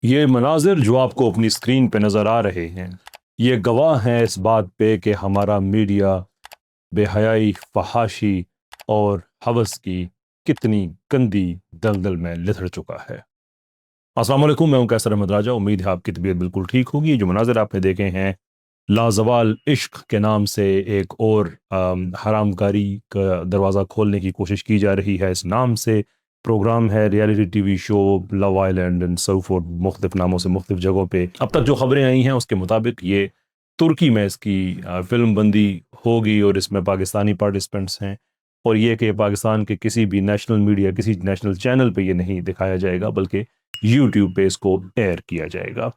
یہ مناظر جو آپ کو اپنی اسکرین پہ نظر آ رہے ہیں یہ گواہ ہیں اس بات پہ کہ ہمارا میڈیا بے حیائی، فحاشی اور ہوس کی کتنی گندی دلدل میں لتھڑ چکا ہے۔ السلام علیکم، میں ہوں کیسر احمد راجہ۔ امید ہے آپ کی طبیعت بالکل ٹھیک ہوگی۔ جو مناظر آپ نے دیکھے ہیں لازوال عشق کے نام سے ایک اور حرام کاری کا دروازہ کھولنے کی کوشش کی جا رہی ہے۔ اس نام سے پروگرام ہے، reality T V show Love Island and so forth, مختلف ناموں سے مختلف جگہوں پہ۔ اب تک جو خبریں آئی ہیں اس کے مطابق یہ ترکی میں اس کی فلم بندی ہوگی اور اس میں پاکستانی پارٹیسپینٹس ہیں، اور یہ کہ پاکستان کے کسی بھی نیشنل میڈیا، کسی نیشنل چینل پہ یہ نہیں دکھایا جائے گا بلکہ یوٹیوب پہ اس کو ایئر کیا جائے گا۔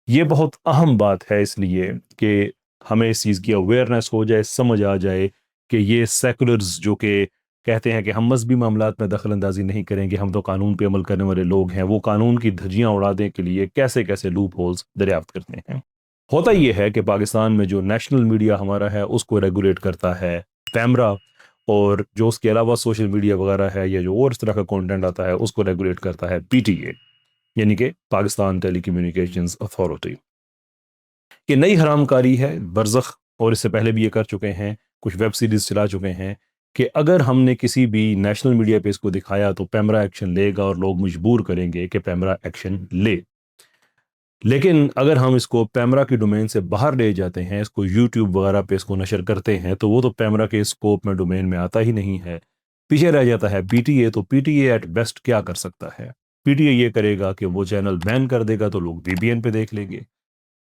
یہ بہت اہم بات ہے اس لیے کہ ہمیں اس چیز کی اویئرنیس ہو جائے، سمجھ آ جائے کہ یہ سیکولرز جو کہ کہتے ہیں کہ ہم مذہبی معاملات میں دخل اندازی نہیں کریں گے، ہم تو قانون پہ عمل کرنے والے لوگ ہیں، وہ قانون کی دھجیاں اڑانے کے لیے کیسے کیسے لوپ ہولز دریافت کرتے ہیں۔ ہوتا یہ ہے کہ پاکستان میں جو نیشنل میڈیا ہمارا ہے اس کو ریگولیٹ کرتا ہے پیمرا، اور جو اس کے علاوہ سوشل میڈیا وغیرہ ہے یا جو اور اس طرح کا کانٹینٹ آتا ہے اس کو ریگولیٹ کرتا ہے پی ٹی اے، یعنی کہ پاکستان ٹیلی کمیونیکیشنز اتھارٹی۔ یہ نئی حرام کاری ہے برزخ، اور اس سے پہلے بھی یہ کر چکے ہیں، کچھ ویب سیریز چلا چکے ہیں کہ اگر ہم نے کسی بھی نیشنل میڈیا پہ اس کو دکھایا تو پیمرا ایکشن لے گا اور لوگ مجبور کریں گے کہ پیمرا ایکشن لے۔ لیکن اگر ہم اس کو پیمرا کی ڈومین سے باہر لے جاتے ہیں، اس کو یوٹیوب وغیرہ پہ اس کو نشر کرتے ہیں، تو وہ تو پیمرا کے اسکوپ میں ڈومین میں آتا ہی نہیں ہے، پیچھے رہ جاتا ہے پی ٹی اے۔ تو P T A at best کیا کر سکتا ہے؟ پی ٹی اے یہ کرے گا کہ وہ چینل بین کر دے گا تو لوگ وی پی این پہ دیکھ لیں گے۔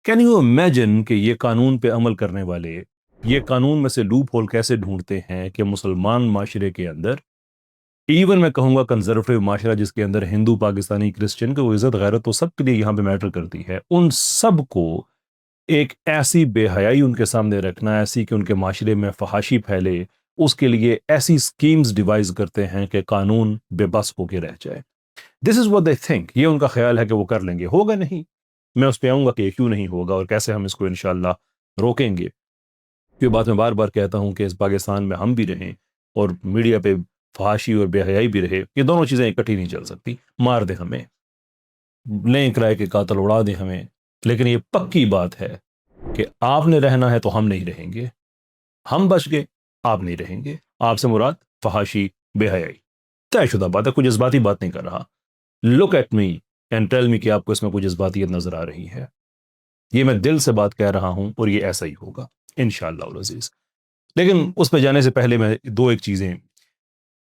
کین یو امیجن کہ یہ قانون پہ عمل کرنے والے یہ قانون میں سے لوپ ہول کیسے ڈھونڈتے ہیں کہ مسلمان معاشرے کے اندر، ایون میں کہوں گا کنزرویٹو معاشرہ جس کے اندر ہندو، پاکستانی، کرسچن کو عزت غیرت تو سب کے لیے یہاں پہ میٹر کرتی ہے، ان سب کو ایک ایسی بے حیائی ان کے سامنے رکھنا، ایسی کہ ان کے معاشرے میں فحاشی پھیلے، اس کے لیے ایسی سکیمز ڈیوائز کرتے ہیں کہ قانون بے بس ہو کے رہ جائے۔ دس از what they think، یہ ان کا خیال ہے کہ وہ کر لیں گے۔ ہوگا نہیں، میں اس پہ آؤں گا کہ کیوں نہیں ہوگا اور کیسے ہم اس کو انشاءاللہ روکیں گے۔ یہ بات میں بار بار کہتا ہوں کہ اس پاکستان میں ہم بھی رہیں اور میڈیا پہ فحاشی اور بے حیائی بھی رہے، یہ دونوں چیزیں اکٹھی نہیں چل سکتی۔ مار دیں ہمیں، لیں کرائے کے قاتل اڑا دیں ہمیں، لیکن یہ پکی بات ہے کہ آپ نے رہنا ہے تو ہم نہیں رہیں گے، ہم بچ گئے آپ نہیں رہیں گے۔ آپ سے مراد فحاشی، بے حیائی، طے شدہ بات ہے، کچھ جذباتی بات نہیں کر رہا۔ Look at me and tell me کہ آپ کو اس میں کوئی جذباتیت نظر آ رہی ہے۔ یہ میں دل سے بات کہہ رہا ہوں اور یہ ایسا ہی ہوگا انشاءاللہ العزیز۔ لیکن اس پہ جانے سے پہلے میں ایک چیزیں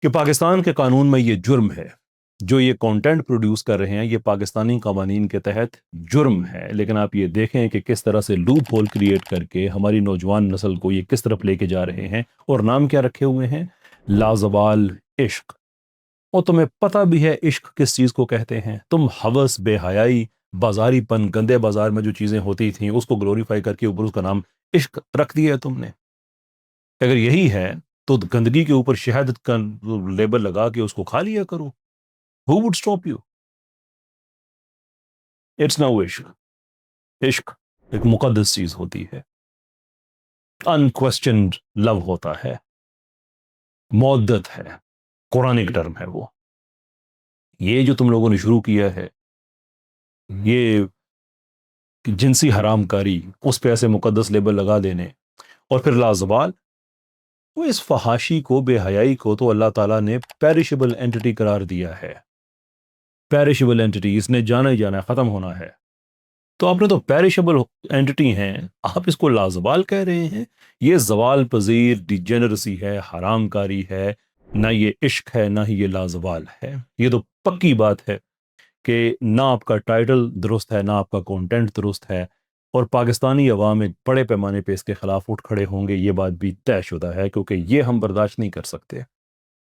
کہ پاکستان کے قانون میں یہ جرم ہے، جو یہ کانٹینٹ پروڈیوس کر رہے ہیں یہ پاکستانی قوانین کے تحت جرم ہے، لیکن آپ یہ دیکھیں کہ کس طرح سے لوپ ہول کریٹ کر کے ہماری نوجوان نسل کو یہ کس طرف لے کے جا رہے ہیں، اور نام کیا رکھے ہوئے ہیں؟ لازوال عشق۔ اور تمہیں پتہ بھی ہے عشق کس چیز کو کہتے ہیں؟ تم ہوس، بے حیائی، بازاری پن، گندے بازار میں جو چیزیں ہوتی تھیں اس کو گلوریفائی کر کے اوپر اس کا نام عشق رکھ دیا ہے تم نے۔ اگر یہی ہے تو گندگی کے اوپر شہادت کا لیبل لگا کے اس کو کھا لیا کرو۔ Who would stop you؟ It's no عشق۔ عشق ایک مقدس چیز ہوتی ہے، unquestioned love ہوتا ہے، مودت ہے، قرآنک ٹرم ہے وہ۔ یہ جو تم لوگوں نے شروع کیا ہے، یہ جنسی حرام کاری، اس پہ ایسے مقدس لیبل لگا دینے، اور پھر لازوال، وہ اس فحاشی کو، بے حیائی کو تو اللہ تعالیٰ نے پیرشبل اینٹی قرار دیا ہے۔ پیرشبل اینٹی، اس نے جانا ہی جانا ہے، ختم ہونا ہے۔ تو آپ نے تو پیرشبل اینٹی ہیں، آپ اس کو لازوال کہہ رہے ہیں؟ یہ زوال پذیر ڈیجنرسی ہے، حرام کاری ہے، نہ یہ عشق ہے نہ ہی یہ لازوال ہے۔ یہ تو پکی بات ہے کہ نہ آپ کا ٹائٹل درست ہے، نہ آپ کا کانٹینٹ درست ہے، اور پاکستانی عوام ایک بڑے پیمانے پہ اس کے خلاف اٹھ کھڑے ہوں گے، یہ بات بھی طے شدہ ہے، کیونکہ یہ ہم برداشت نہیں کر سکتے۔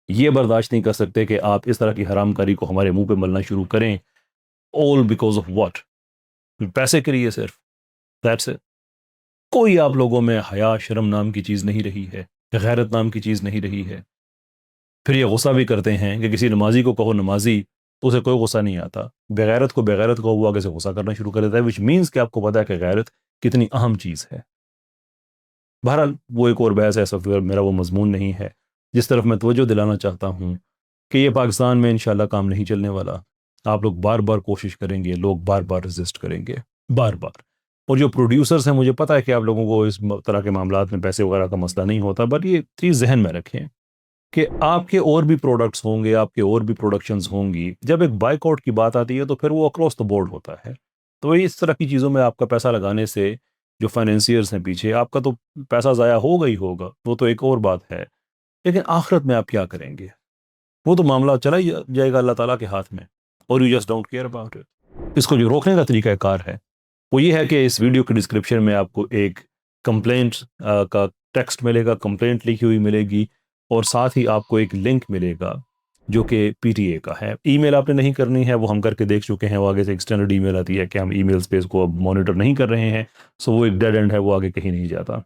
یہ برداشت نہیں کر سکتے کہ آپ اس طرح کی حرام کاری کو ہمارے منہ پہ ملنا شروع کریں، all because of what؟ پیسے کے لیے صرف، that's it۔ کوئی آپ لوگوں میں حیا، شرم نام کی چیز نہیں رہی ہے، غیرت نام کی چیز نہیں رہی ہے۔ پھر یہ غصہ بھی کرتے ہیں کہ کسی نمازی کو کہو نمازی تو اسے کوئی غصہ نہیں آتا، بغیرت کو بغیرت کو وہ آگے سے غصہ کرنا شروع کر دیتا ہے، which means کہ آپ کو پتا ہے کہ غیرت کتنی اہم چیز ہے۔ بہرحال وہ ایک اور بحث ہے، ایسا میرا وہ مضمون نہیں ہے۔ جس طرف میں توجہ دلانا چاہتا ہوں کہ یہ پاکستان میں انشاءاللہ کام نہیں چلنے والا۔ آپ لوگ بار بار کوشش کریں گے، لوگ بار بار رزسٹ کریں گے، بار بار. اور جو پروڈیوسرز ہیں، مجھے پتہ ہے کہ آپ لوگوں کو اس طرح کے معاملات میں پیسے وغیرہ کا مسئلہ نہیں ہوتا، بٹ یہ چیز ذہن میں رکھیں کہ آپ کے اور بھی پروڈکٹس ہوں گے، آپ کے اور بھی پروڈکشنز ہوں گی. جب ایک بائک آؤٹ کی بات آتی ہے تو پھر وہ اکراس دا بورڈ ہوتا ہے. تو اس طرح کی چیزوں میں آپ کا پیسہ لگانے سے جو فائنینسیئرز ہیں پیچھے، آپ کا تو پیسہ ضائع ہوگا ہی ہوگا، وہ تو ایک اور بات ہے. لیکن آخرت میں آپ کیا کریں گے؟ وہ تو معاملہ چلا ہی جائے گا اللہ تعالیٰ کے ہاتھ میں، اور you just don't care about it. اس کو جو روکنے کا طریقہ کار ہے وہ یہ ہے کہ اس ویڈیو کے ڈسکرپشن میں آپ کو ایک کمپلینٹ کا ٹیکسٹ ملے گا، کمپلینٹ لکھی ہوئی ملے گی، اور ساتھ ہی آپ کو ایک لنک ملے گا جو کہ پی ٹی اے کا ہے. ای میل آپ نے نہیں کرنی ہے، وہ ہم کر کے دیکھ چکے ہیں. وہ آگے سے ایکسٹینڈڈ ای میل آتی ہے کہ ہم ای میل اسپیس کو اب مانیٹر نہیں کر رہے ہیں، سو وہ ایک ڈیڈ اینڈ ہے، وہ آگے کہیں نہیں جاتا.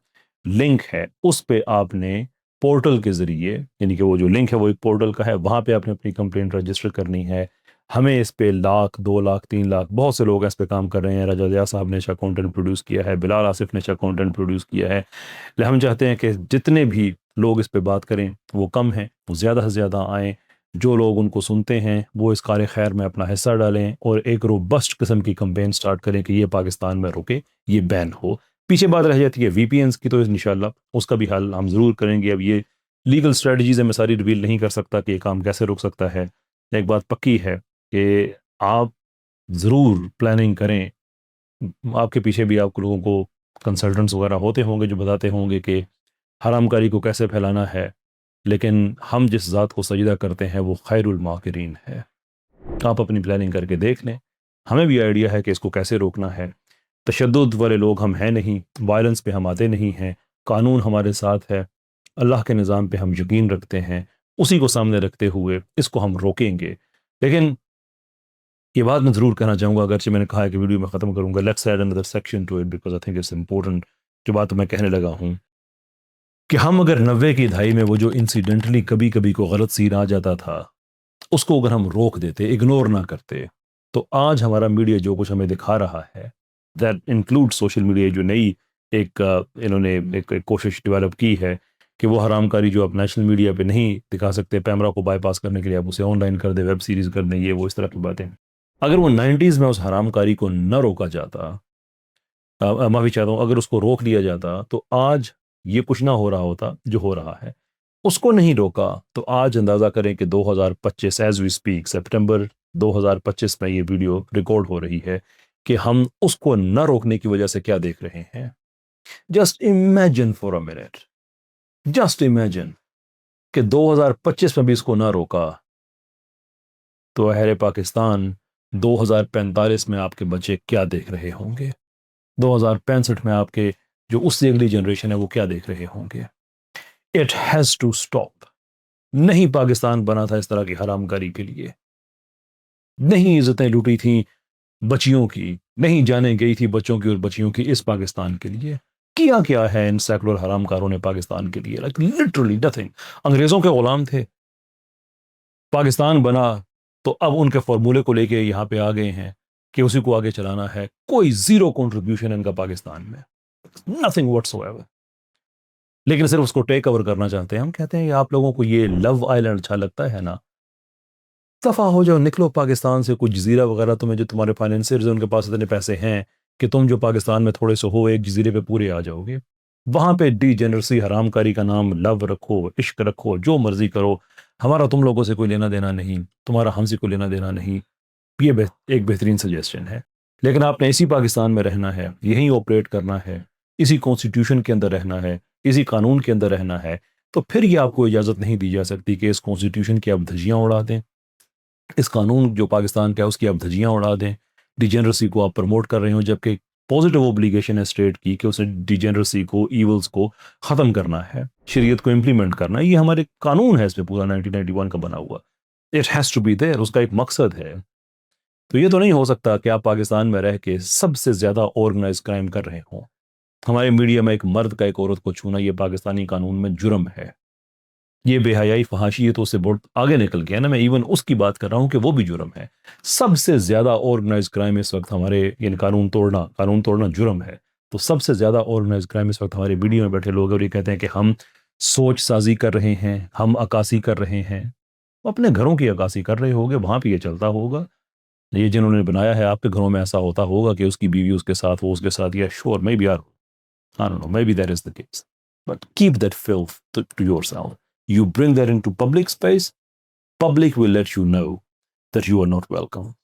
لنک ہے، اس پہ آپ نے پورٹل کے ذریعے، یعنی کہ وہ جو لنک ہے وہ ایک پورٹل کا ہے، وہاں پہ آپ نے اپنی کمپلینٹ رجسٹر کرنی ہے. ہمیں اس پہ 1,00,000 2,00,000 3,00,000 بہت سے لوگ اس پہ کام کر رہے ہیں. رجا ضیاء صاحب نے اچھا کانٹینٹ پروڈیوس کیا ہے، بلال آصف نے اچھا کانٹینٹ پروڈیوس کیا ہے. ہم چاہتے ہیں کہ جتنے بھی لوگ اس پہ بات کریں وہ کم ہیں، وہ زیادہ سے زیادہ آئیں. جو لوگ ان کو سنتے ہیں وہ اس کار خیر میں اپنا حصہ ڈالیں، اور ایک روبسٹ قسم کی کمپین سٹارٹ کریں کہ یہ پاکستان میں رکے، یہ بین ہو. پیچھے بات رہ جاتی ہے وی پی اینس کی، تو انشاءاللہ اس کا بھی حل ہم ضرور کریں گے. اب یہ لیگل اسٹریٹجیز میں ساری ریویل نہیں کر سکتا کہ یہ کام کیسے رک سکتا ہے. ایک بات پکی ہے کہ آپ ضرور پلاننگ کریں. آپ کے پیچھے بھی آپ لوگوں کو کنسلٹنٹس وغیرہ ہوتے ہوں گے جو بتاتے ہوں گے کہ حرام کاری کو کیسے پھیلانا ہے، لیکن ہم جس ذات کو سجدہ کرتے ہیں وہ خیر الماکرین ہے. آپ اپنی پلاننگ کر کے دیکھ لیں. ہمیں بھی آئیڈیا ہے کہ اس کو کیسے روکنا ہے. تشدد والے لوگ ہم ہیں نہیں، وائلنس پہ ہم آتے نہیں ہیں، قانون ہمارے ساتھ ہے، اللہ کے نظام پہ ہم یقین رکھتے ہیں. اسی کو سامنے رکھتے ہوئے اس کو ہم روکیں گے. لیکن یہ بات میں ضرور کہنا چاہوں گا، اگرچہ میں نے کہا ہے کہ ویڈیو میں ختم کروں گا، لیٹس ایڈ انother section to it because I think it's important. جو بات میں کہنے لگا ہوں کہ ہم اگر 90 کی دہائی میں وہ جو انسیڈنٹلی کبھی کبھی کو غلط سین آ جاتا تھا، اس کو اگر ہم روک دیتے، اگنور نہ کرتے، تو آج ہمارا میڈیا جو کچھ ہمیں دکھا رہا ہے، دیٹ انکلوڈ سوشل میڈیا، جو نئی ایک انہوں نے ایک کوشش ڈیولپ کی ہے کہ وہ حرام کاری جو آپ نیشنل میڈیا پہ نہیں دکھا سکتے، پیمرا کو بائی پاس کرنے کے لیے آپ اسے آن لائن کر دیں، ویب سیریز کر دیں، یہ وہ اس طرح کی باتیں. اگر وہ 90s میں اس حرام کاری کو نہ روکا جاتا، معافی چاہتا ہوں، اگر اس کو روک دیا جاتا، تو آج یہ کچھ نہ ہو رہا ہوتا جو ہو رہا ہے. اس کو نہیں روکا تو آج اندازہ کریں کہ 2025 ایز وی اسپیک، سپٹمبر 2025 میں یہ ویڈیو ریکارڈ ہو رہی ہے، کہ ہم اس کو نہ روکنے کی وجہ سے کیا دیکھ رہے ہیں. Just imagine for a minute, just imagine کہ 2025 میں بھی اس کو نہ روکا تو اہل پاکستان 2045 میں آپ کے بچے کیا دیکھ رہے ہوں گے، 2065 میں آپ کے جو اس سے اگلی جنریشن ہے وہ کیا دیکھ رہے ہوں گے. It has to stop. نہیں پاکستان بنا تھا اس طرح کی حرام کاری کے لیے، نہیں عزتیں لوٹی تھیں بچیوں کی، نہیں جانے گئی تھی بچوں کی اور بچیوں کی اس پاکستان کے لیے. کیا ہے ان سیکولر حرام کاروں نے پاکستان کے لیے؟ Like literally nothing. انگریزوں کے غلام تھے، پاکستان بنا تو اب ان کے فارمولے کو لے کے یہاں پہ آ گئے ہیں کہ اسی کو آگے چلانا ہے. کوئی زیرو کنٹریبیوشن ان کا پاکستان میں، نتھنگ واٹس ایور. لیکن صرف اس کو ٹیک اوور کرنا چاہتے ہیں. ہم کہتے ہیں کہ آپ لوگوں کو یہ لو آئی لینڈ اچھا لگتا ہے نا، دفعہ ہو جاؤ، نکلو پاکستان سے. کوئی جزیرہ وغیرہ تمہیں، جو تمہارے فائنینسرز ہیں ان کے پاس اتنے پیسے ہیں کہ تم جو پاکستان میں تھوڑے سے ہو، ایک جزیرے پہ پورے آ جاؤ گے. وہاں پہ ڈی جنرسی، حرام کاری کا نام لو رکھو، عشق رکھو، جو مرضی کرو. ہمارا تم لوگوں سے کوئی لینا دینا نہیں، تمہارا ہم سے کوئی لینا دینا نہیں. یہ ایک بہترین سجیسشن ہے. لیکن آپ نے اسی پاکستان میں رہنا ہے، یہیں آپریٹ کرنا ہے، اسی کانسٹیٹیوشن کے اندر رہنا ہے، اسی قانون کے اندر رہنا ہے. تو پھر یہ آپ کو اجازت نہیں دی جا سکتی کہ اس کانسٹیٹیوشن کی آپ دھجیاں اڑا دیں، اس قانون جو پاکستان کا ہے اس کی آپ دھجیاں اڑا دیں، ڈیجنرسی کو آپ پروموٹ کر رہے ہوں، جبکہ پازیٹیو اوبلیگیشن ہے اسٹیٹ کی کہ اسے ڈیجنرسی کو، ایولز کو ختم کرنا ہے، شریعت کو امپلیمنٹ کرنا ہے. یہ ہمارے قانون ہے اس پہ پورا 1991 کا بنا ہوا. It has to be there, اس کا ایک مقصد ہے. تو یہ تو نہیں ہو سکتا کہ آپ پاکستان میں رہ کے سب سے زیادہ آرگنائز کرائم کر رہے ہوں. ہمارے میڈیا میں ایک مرد کا ایک عورت کو چھونا یہ پاکستانی قانون میں جرم ہے. یہ بے حیائی، فحاشی ہے تو اس سے بہت آگے نکل گیا نا. میں ایون اس کی بات کر رہا ہوں کہ وہ بھی جرم ہے. سب سے زیادہ آرگنائز کرائم اس وقت ہمارے، یعنی قانون توڑنا جرم ہے. تو سب سے زیادہ آرگنائز کرائم اس وقت ہمارے میڈیا میں بیٹھے لوگ، اور یہ کہتے ہیں کہ ہم سوچ سازی کر رہے ہیں، ہم عکاسی کر رہے ہیں. اپنے گھروں کی عکاسی کر رہے ہوگے، وہاں پہ یہ چلتا ہوگا. یہ جنہوں نے بنایا ہے آپ کے گھروں میں ایسا ہوتا ہوگا کہ اس کی بیوی اس کے ساتھ وہ اس کے ساتھ, yeah sure maybe I don't know, maybe that is the case, but keep that filth to yourself. You bring that into public space, public will let you know that you are not welcome.